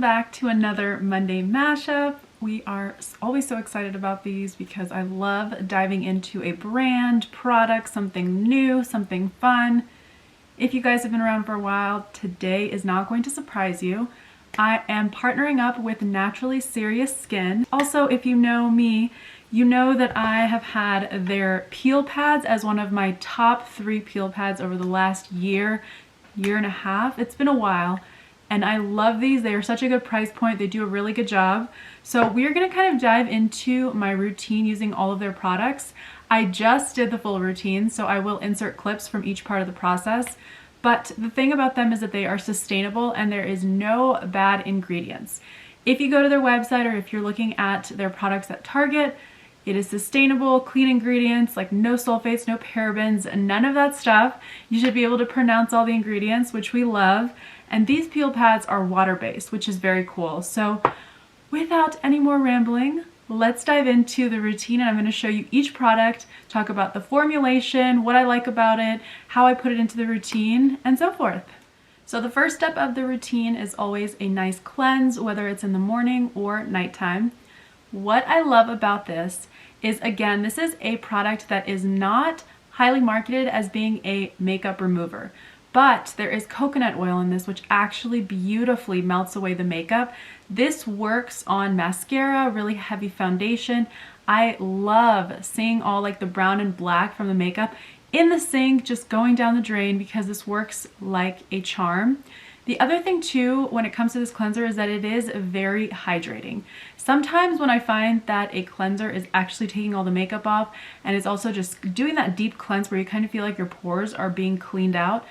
back to another Monday mashup. We are always so excited about these because I love diving into a brand, product, something new, something fun. If you guys have been around for a while, today is not going to surprise you. I am partnering up with Naturally Serious Skin. Also, if you know me, you know that I have had their peel pads as one of my top 3 peel pads over the last year and a half. It's been a while. And I love these. They are such a good price point. They do a really good job. So we're gonna kind of dive into my routine using all of their products. I just did the full routine, so I will insert clips from each part of the process. But the thing about them is that they are sustainable and there is no bad ingredients. If you go to their website or if you're looking at their products at Target, it is sustainable, clean ingredients, like no sulfates, no parabens, none of that stuff. You should be able to pronounce all the ingredients, which we love. And these peel pads are water-based, which is very cool. So without any more rambling, let's dive into the routine, and I'm going to show you each product, talk about the formulation, what I like about it, how I put it into the routine, and so forth. So the first step of the routine is always a nice cleanse, whether it's in the morning or nighttime. What I love about this is, again, this is a product that is not highly marketed as being a makeup remover. But there is coconut oil in this, which actually beautifully melts away the makeup. This works on mascara, really heavy foundation. I love seeing all like the brown and black from the makeup in the sink, just going down the drain, because this works like a charm. The other thing too, when it comes to this cleanser, is that it is very hydrating. Sometimes when I find that a cleanser is actually taking all the makeup off and it's also just doing that deep cleanse where you kind of feel like your pores are being cleaned out,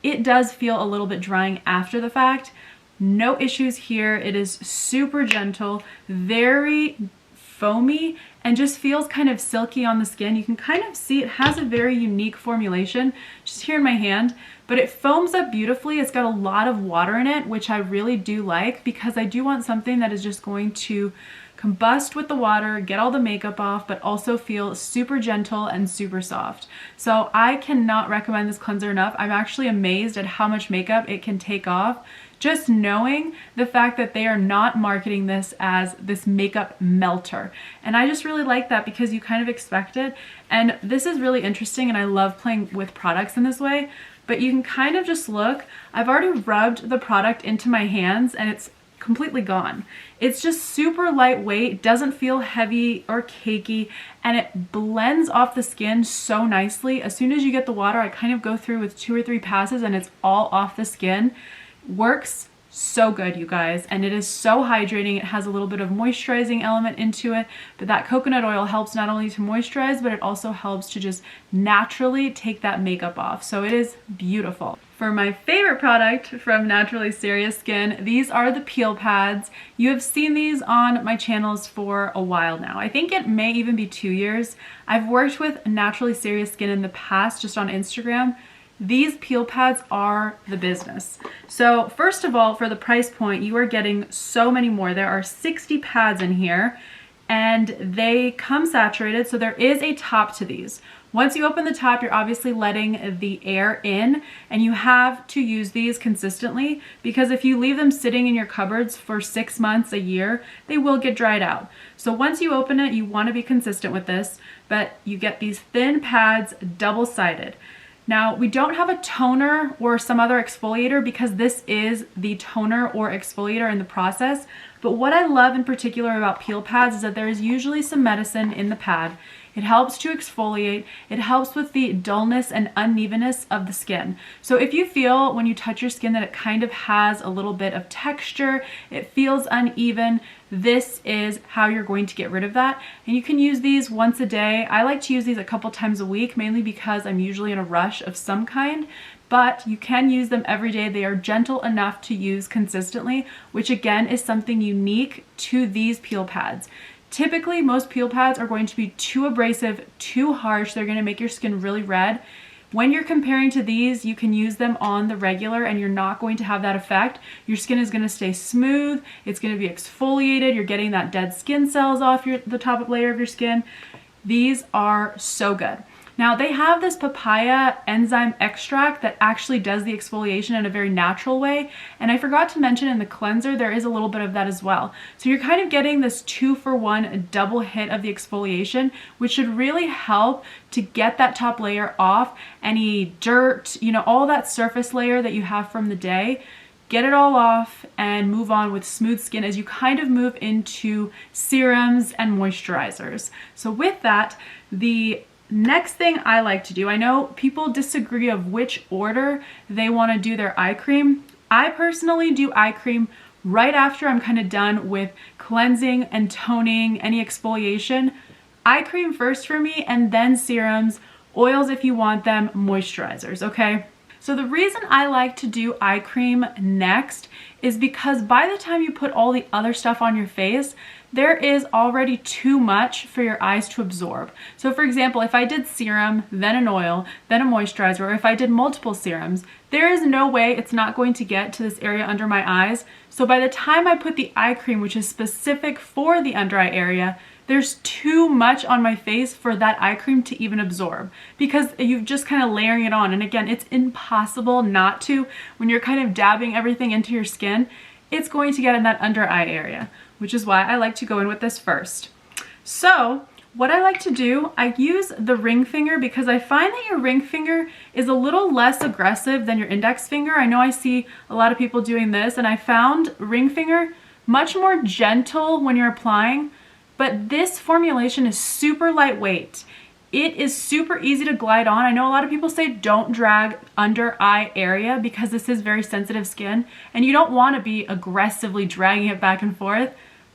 it does feel a little bit drying after the fact. No issues here. It is super gentle, very foamy, and just feels kind of silky on the skin. You can kind of see it has a very unique formulation, just here in my hand, but it foams up beautifully. It's got a lot of water in it, which I really do like, because I do want something that is just going to combust with the water, get all the makeup off, but also feel super gentle and super soft. So I cannot recommend this cleanser enough. I'm actually amazed at how much makeup it can take off, just knowing the fact that they are not marketing this as this makeup melter. And I just really like that, because you kind of expect it. And this is really interesting, and I love playing with products in this way, but you can kind of just look. I've already rubbed the product into my hands and it's completely gone. It's just super lightweight, doesn't feel heavy or cakey, and it blends off the skin so nicely. As soon as you get the water, I kind of go through with 2 or 3 passes and it's all off the skin. Works so good, you guys, and it is so hydrating. It has a little bit of moisturizing element into it, but that coconut oil helps not only to moisturize, but it also helps to just naturally take that makeup off. So it is beautiful. For my favorite product from Naturally Serious Skin, these are the peel pads. You have seen these on my channels for a while now. I think it may even be 2 years. I've worked with Naturally Serious Skin in the past, just on Instagram. These peel pads are the business. So first of all, for the price point, you are getting so many more. There are 60 pads in here, and they come saturated, so there is a top to these. Once you open the top, you're obviously letting the air in, and you have to use these consistently, because if you leave them sitting in your cupboards for 6 months, a year, they will get dried out. So once you open it, you want to be consistent with this, but you get these thin pads, double-sided. Now, we don't have a toner or some other exfoliator, because this is the toner or exfoliator in the process. But what I love in particular about peel pads is that there is usually some medicine in the pad. It helps to exfoliate. It helps with the dullness and unevenness of the skin. So if you feel when you touch your skin that it kind of has a little bit of texture, it feels uneven, this is how you're going to get rid of that. And you can use these once a day. I like to use these a couple times a week, mainly because I'm usually in a rush of some kind, but you can use them every day. They are gentle enough to use consistently, which again is something unique to these peel pads. Typically, most peel pads are going to be too abrasive, too harsh. They're going to make your skin really red. When you're comparing to these, you can use them on the regular and you're not going to have that effect. Your skin is going to stay smooth. It's going to be exfoliated. You're getting that dead skin cells off the top layer of your skin. These are so good. Now they have this papaya enzyme extract that actually does the exfoliation in a very natural way. And I forgot to mention in the cleanser, there is a little bit of that as well. So you're kind of getting this 2-for-1 double hit of the exfoliation, which should really help to get that top layer off, any dirt, you know, all that surface layer that you have from the day. Get it all off and move on with smooth skin as you kind of move into serums and moisturizers. So with that, the next thing I like to do, I know people disagree of which order they want to do their eye cream. I personally do eye cream right after I'm kind of done with cleansing and toning, any exfoliation. Eye cream first for me, and then serums, oils if you want them, moisturizers, okay? So the reason I like to do eye cream next is because by the time you put all the other stuff on your face, there is already too much for your eyes to absorb. So for example, if I did serum, then an oil, then a moisturizer, or if I did multiple serums, there is no way it's not going to get to this area under my eyes. So by the time I put the eye cream, which is specific for the under eye area, there's too much on my face for that eye cream to even absorb, because you're just kind of layering it on. And again, it's impossible not to when you're kind of dabbing everything into your skin. It's going to get in that under eye area, which is why I like to go in with this first. So what I like to do, I use the ring finger because I find that your ring finger is a little less aggressive than your index finger. I know I see a lot of people doing this, and I found ring finger much more gentle when you're applying. But this formulation is super lightweight. It is super easy to glide on. I know a lot of people say don't drag under eye area because this is very sensitive skin and you don't want to be aggressively dragging it back and forth.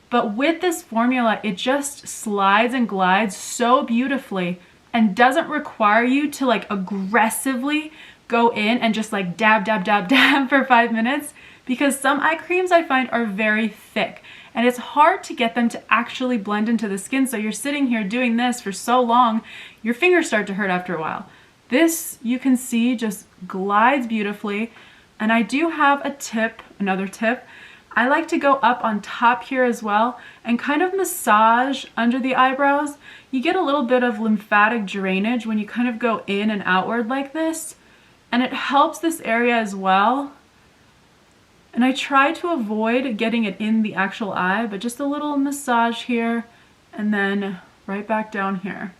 But with this formula, it just slides and glides so beautifully and doesn't require you to like aggressively go in and just like dab, dab, dab, dab for 5 minutes, because some eye creams I find are very thick. And it's hard to get them to actually blend into the skin. So you're sitting here doing this for so long, your fingers start to hurt after a while. This, you can see, just glides beautifully. And I do have a tip, another tip. I like to go up on top here as well and kind of massage under the eyebrows. You get a little bit of lymphatic drainage when you kind of go in and outward like this. And it helps this area as well. And I try to avoid getting it in the actual eye, but just a little massage here and then right back down here.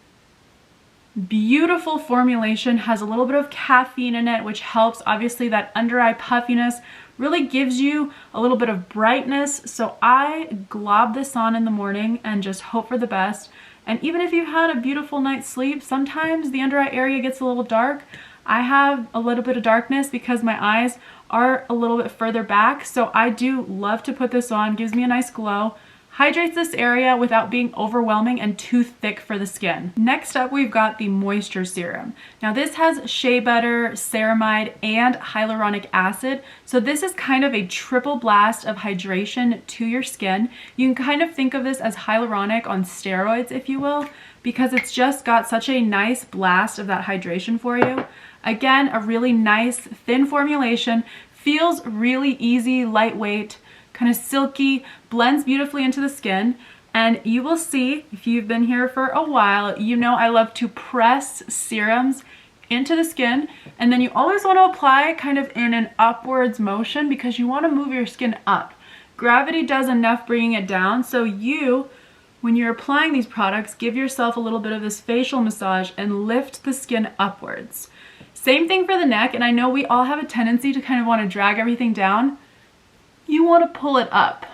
Beautiful formulation, has a little bit of caffeine in it, which helps obviously that under eye puffiness, really gives you a little bit of brightness. So I glob this on in the morning and just hope for the best. And even if you've had a beautiful night's sleep, sometimes the under eye area gets a little dark. I have a little bit of darkness because my eyes are a little bit further back, so I do love to put this on. Gives me a nice glow, hydrates this area without being overwhelming and too thick for the skin. Next up, we've got the Moisture Serum. Now this has shea butter, ceramide, and hyaluronic acid, so this is kind of a triple blast of hydration to your skin. You can kind of think of this as hyaluronic on steroids, if you will, because it's just got such a nice blast of that hydration for you. Again, a really nice thin formulation, feels really easy, lightweight, kind of silky, blends beautifully into the skin. And you will see, if you've been here for a while, you know I love to press serums into the skin, and then you always want to apply kind of in an upwards motion because you want to move your skin up. Gravity does enough bringing it down, so you, when you're applying these products, give yourself a little bit of this facial massage and lift the skin upwards. Same thing for the neck, and I know we all have a tendency to kind of want to drag everything down. You want to pull it up.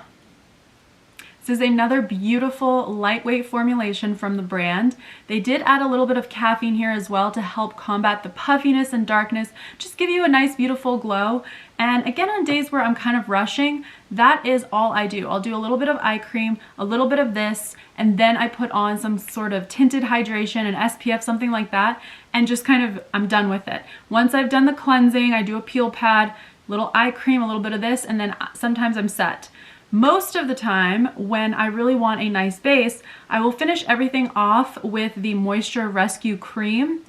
This is another beautiful lightweight formulation from the brand. They did add a little bit of caffeine here as well to help combat the puffiness and darkness, just give you a nice beautiful glow. And again, on days where I'm kind of rushing, that is all I do. I'll do a little bit of eye cream, a little bit of this, and then I put on some sort of tinted hydration, an SPF, something like that, and just kind of, I'm done with it. Once I've done the cleansing, I do a peel pad, little eye cream, a little bit of this, and then sometimes I'm set. Most of the time, when I really want a nice base, I will finish everything off with the Moisture Rescue Cream.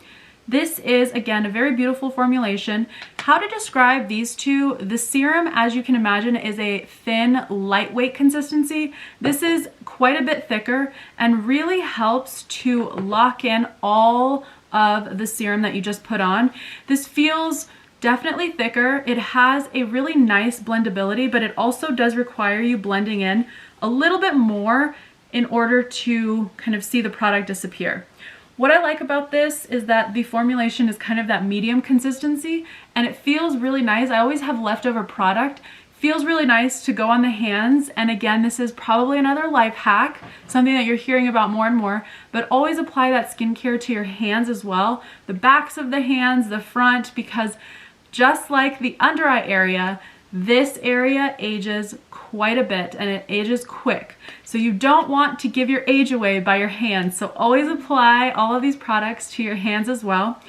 This is, again, a very beautiful formulation. How to describe these two? The serum, as you can imagine, is a thin, lightweight consistency. This is quite a bit thicker and really helps to lock in all of the serum that you just put on. This feels definitely thicker. It has a really nice blendability, but it also does require you blending in a little bit more in order to kind of see the product disappear. What I like about this is that the formulation is kind of that medium consistency and it feels really nice. I always have leftover product. Feels really nice to go on the hands. And again, this is probably another life hack, something that you're hearing about more and more, but always apply that skincare to your hands as well. The backs of the hands, the front, because just like the under eye area, this area ages quite a bit and it ages quick. So you don't want to give your age away by your hands. So always apply all of these products to your hands as well.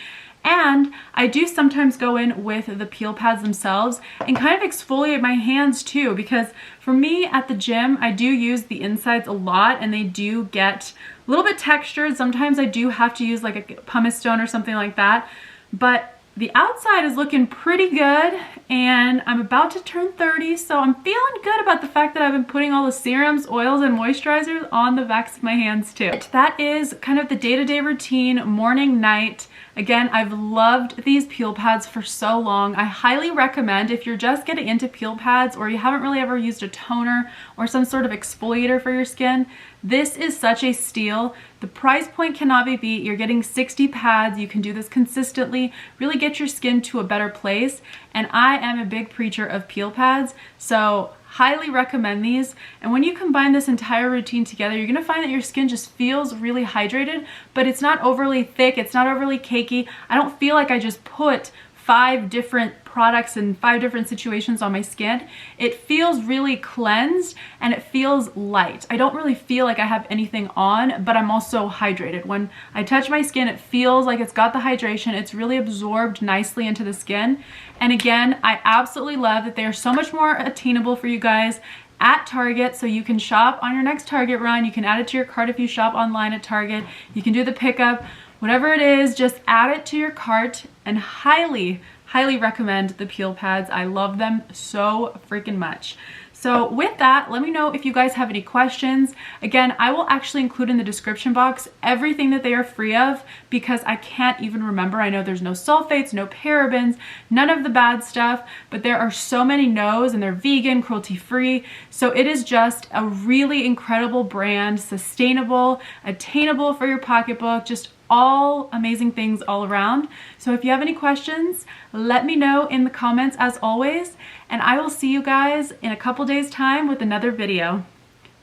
And I do sometimes go in with the peel pads themselves and kind of exfoliate my hands too, because for me at the gym, I do use the insides a lot and they do get a little bit textured. Sometimes I do have to use like a pumice stone or something like that. But the outside is looking pretty good and I'm about to turn 30, so I'm feeling good about the fact that I've been putting all the serums, oils, and moisturizers on the backs of my hands too. That is kind of the day-to-day routine, morning, night. Again, I've loved these peel pads for so long. I highly recommend if you're just getting into peel pads or you haven't really ever used a toner or some sort of exfoliator for your skin, this is such a steal. The price point cannot be beat. You're getting 60 pads. You can do this consistently, really get your skin to a better place. And I am a big preacher of peel pads, so highly recommend these. And when you combine this entire routine together, you're gonna find that your skin just feels really hydrated, but it's not overly thick, it's not overly cakey. I don't feel like I just put 5 different products in 5 different situations on my skin. It feels really cleansed and it feels light. I don't really feel like I have anything on, but I'm also hydrated. When I touch my skin, it feels like it's got the hydration. It's really absorbed nicely into the skin. And again, I absolutely love that they are so much more attainable for you guys at Target, so you can shop on your next Target run. You can add it to your cart if you shop online at Target. You can do the pickup. Whatever it is, just add it to your cart and highly recommend the peel pads. I love them so freaking much. So with that, let me know if you guys have any questions. Again, I will actually include in the description box everything that they are free of because I can't even remember. I know there's no sulfates, no parabens, none of the bad stuff, but there are so many no's and they're vegan, cruelty-free. So it is just a really incredible brand, sustainable, attainable for your pocketbook, just all amazing things all around. So if you have any questions, let me know in the comments as always, and I will see you guys in a couple days time with another video.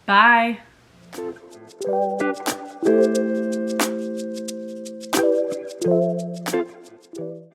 Bye.